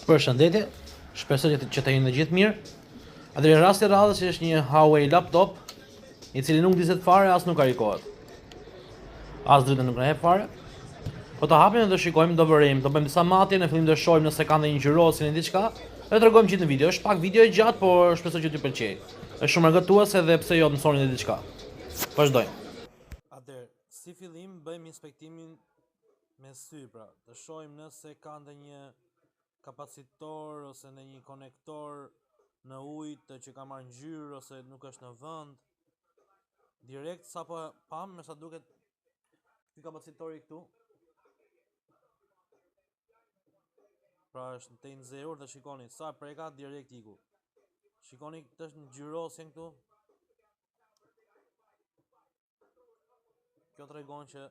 Përshëndetje, shpresoj që të jeni të gjithë mirë. Atëherë rasti i radhës është një Huawei laptop, i cili nuk diset fare as nuk karikohet. As dritën nuk na jep fare. Po ta hapim dhe të shikojmë, do bëjmë disa matje, në fillim do shohim nëse ka ndonjë ngjyrosje në diçka, dhe t'rregojmë gjithë në video. Është pak video i gjatë, por shpresoj që t'ju pëlqejë. Është shumë argëtuese dhe pse jo të mësoni edhe diçka. Vazhdojmë. Atëherë, si fillim bëjmë inspektimin me sy, pra, të shohim nëse ka ndonjë kapacitor ose në një konektor në ujë që ka marrë ngjyrë ose nuk është në vend. Direkt sapo pam, me sa duket ky kapacitori këtu. Pra është te nxehur dhe shikoni sa preka direkt iku. Shikoni këtë është ngjyrosjen këtu. Kjo tregon që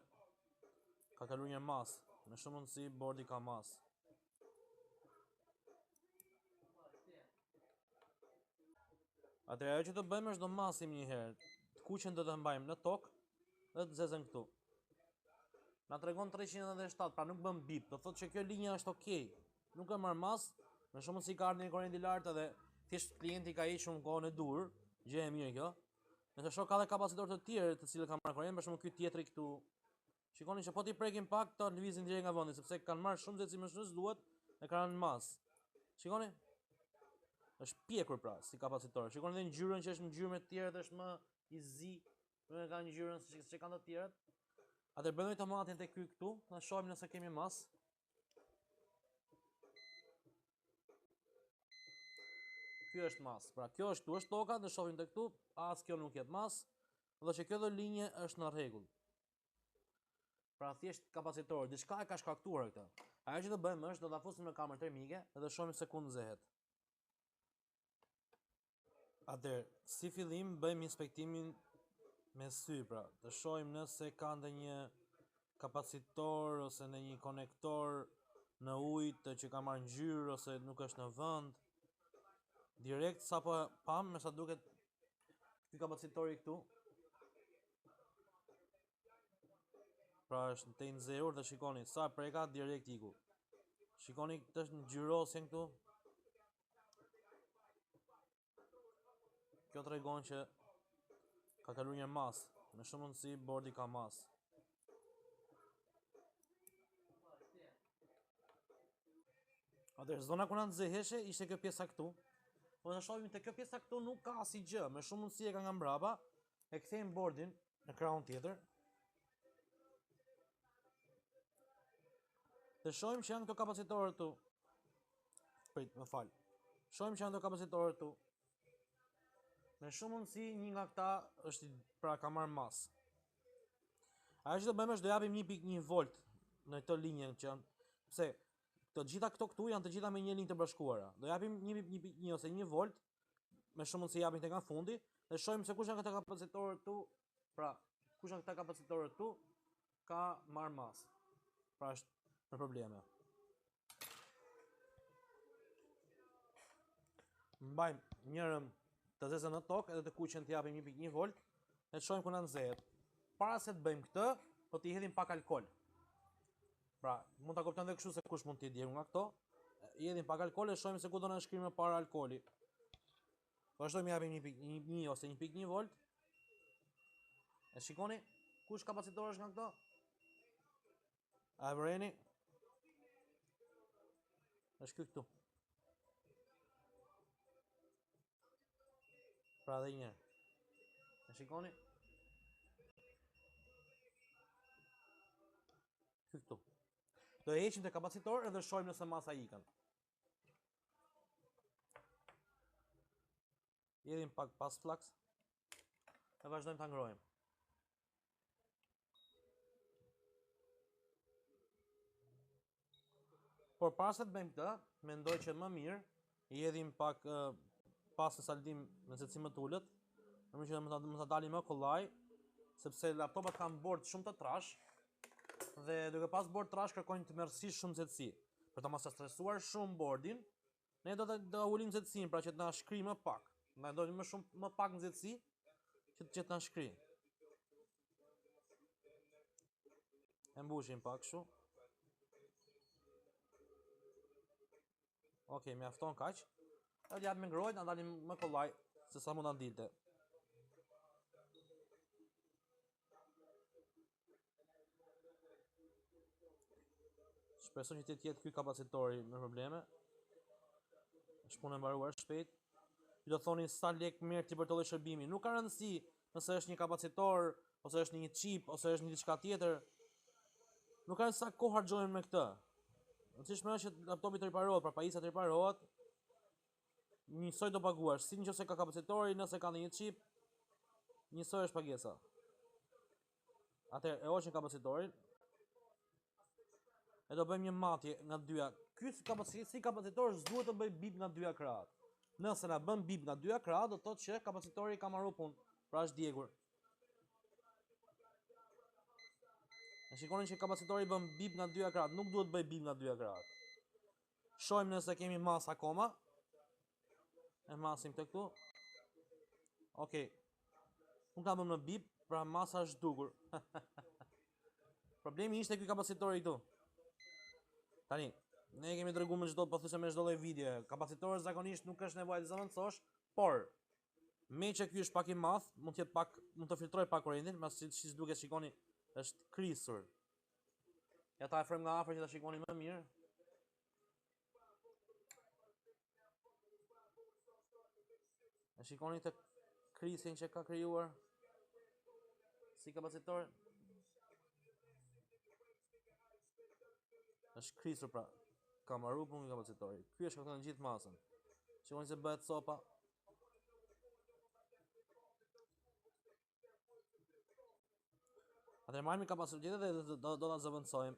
ka kaluar një mas. Me shumë mundësi bordi ka mas. Atëherë ajo që do bëjmë është do masim një herë. Kuqen do të mbajmë në tokë dhe të zezën këtu. Na tregon 307, pra nuk bën bip. Do thotë që kjo linja është okay. Nuk e marr mas, me shumë mundësi ka ardhur një korrent i lartë dhe thjesht klienti ka ishur shumë kohën e dur. Gjë e mirë kjo. Nëse shoh ka dhe kapacitor të tjerë të cilët kanë marrë korrent, për shembull ky tjetri këtu. Shikoni që po ti prekim pak, to lëvizin direkt nga vendi, sepse kanë marrë shumë zezë më shumë duhet e kanë në mas. Shikoni? Është pjekur pra si kapacitor. Shikoni edhe ngjyrën që është ngjyrë me të tjerë dhe është më i zi, nuk ka ngjyrën që kanë të tjerët. Atëherë bëjmë tomatin tek ky këtu, na shohim nëse kemi mas. Ky është mas. Pra kjo është këtu është toka, ne shohim tek këtu, as kjo nuk jep mas, dhe që kjo do linje është në rregull. Pra thjesht kapacitor, diçka e ka shkaktuar këtë. Ajo që do bëjmë është do ta fusim në kamerë termike dhe shohim se ku nxehet. Atëherë, si fillim bëjmë inspektimin me sy, pra, të shohim nëse ka ndonjë kapacitor ose në një konektor në ujë që ka marrë ngjyrë ose nuk është në vend. Direkt sapo pam, me sa duket ky kapacitori këtu. Pra është te nxehur dhe shikoni sa preka direkt iku. Shikoni këtë është ngjyrosjen këtu. Kjo tregon që ka kaluar një mas, me shumë mundësi bordi ka mas. Atëherë zona ku na nxeheshe ishte kjo pjesa këtu. Po të shohim te kjo pjesa këtu nuk ka asgjë, me shumë mundësi e ka nga mbrapa. E kthejmë bordin në krahun tjetër. Të shohim që janë këto kapacitorë këtu. Prit, më fal. Shohim që janë këto kapacitorë këtu. Me shumë mundësi një nga këta është pra ka marrë mas. Ajo që do bëjmë është do japim 1.1 volt në këtë linjë që janë. Pse? Të gjitha këto këtu janë të gjitha me një linjë të bashkuara. Do japim 1.1 ose 1 volt, me shumë mundësi japim tek nga fundi, dhe shohim se kush janë këta kapacitorë këtu. Pra, kush janë këta kapacitorë këtu ka marrë mas. Pra është në probleme. Mbajmë njërën të zezën në tokë edhe të kuqen të japim 1.1 volt e të shohim ku na nxehet. Para se të bëjmë këtë, do t'i hedhim pak alkol. Pra, mund ta kuptojmë edhe kështu se kush mund t'i djegë nga këto. I hedhim pak alkol e shohim se ku do na shkrim më para alkoli. Vazhdojmë japim 1.1 ose 1.1 volt. E shikoni kush kapacitor është nga këto? A e vëreni? Është ky këtu. Pra dhe një. E shikoni? Ky këtu. Do e heqim te kapacitor edhe shohim nëse masa ikën. Jedhim pak pas flaks. E vazhdojmë ta ngrojmë. Por para se të bëjmë këtë, mendoj që më mirë i hedhim pak pas se saldim me secili më të ulët, më që më ta dalim më kollaj, sepse laptopat kanë bord shumë të trash dhe duke pas bord trash kërkojnë të merrësisht shumë nxehtësi. Për ta mos stresuar shumë bordin, ne do ta ulim nxehtësinë, pra që të na shkrijë më pak. Na do më pak nxehtësi që të na shkrijë. E mbushim pak kështu. Okej, mjafton kaq. Do t'jap me ngrojt, na dalim më kollaj se sa mund ta dilte. Shpresoj që të jetë ky kapacitori me probleme. Është punë e mbaruar shpejt. Ju do thoni sa lek merr ti për të lloj shërbimi. Nuk ka rëndësi nëse është një kapacitor, ose është një chip, ose është një diçka tjetër. Nuk ka sa kohë harxojnë me këtë. Rëndësishme është që laptopi të riparohet, pra pajisja të riparohet. Njësoj do paguash, si nëse ka kapacitori, nëse ka një chip, njësoj është pagesa. Atëherë, e hoqim kapacitorin. E do bëjmë një matje nga dyja. Ky si kapacitor s'duhet të bëj bip nga dyja krahët. Nëse na bën bip nga dyja krahët, do të thotë që kapacitori ka marrë punë, pra është djegur. E shikoni që kapacitori bën bip nga dyja krahët, nuk duhet bëj bip nga dyja krahët. Shohim nëse kemi mas akoma. E masim të këtu. Okej. Nuk ka bën në bip, pra masa është dukur. Problemi ishte ky kapacitori këtu. Tani, ne kemi treguar me çdo pothuajse me çdo lloj video. Kapacitori zakonisht nuk është nevojë të zëvendësosh, por me që ky është pak i madh, mund të filtroj pak korrentin, pasi si duket shikoni është krisur. Ja ta afrojmë nga afër që ta shikoni më mirë. E shikoni të krisin që ka krijuar si kapacitor. Është krisur pra. Ka marrë punë kapacitori. Ky është këtë në gjithë masën. Shikoni se bëhet sopa. Atëherë marrim kapacitetin dhe do ta zëvendësojmë.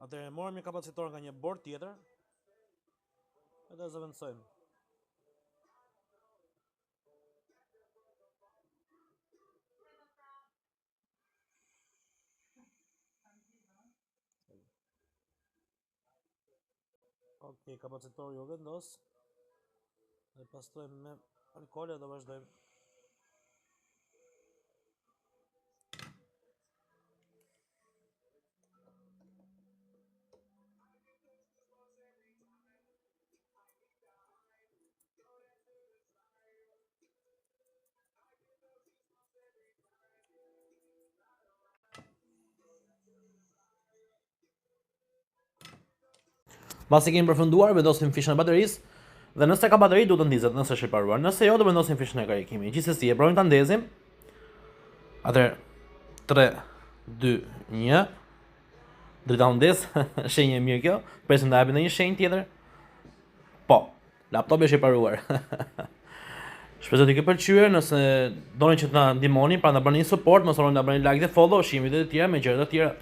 Atëherë morëm një kapacitor nga një bord tjetër. E do zëvendësojmë. Okej, kapacitori u vendos. Dhe pastrojmë me alkool dhe do vazhdojmë. Pasi kemi përfunduar, vendosim fishën e baterisë dhe nëse ka bateri duhet të ndizet, nëse është e paruar. Nëse jo, do vendosim fishën e karikimit. Gjithsesi, e provojmë ta ndezim. Atëherë 3 2 1. Drita u ndez, shenjë e mirë kjo. Presim ta japim edhe një shenjë tjetër. Po, laptopi është i paruar. Shpresoj të keni pëlqyer, nëse doni që të na ndihmoni, pra na bëni support, mos harroni ta bëni like dhe follow, shihemi video të tjera me gjëra të tjera.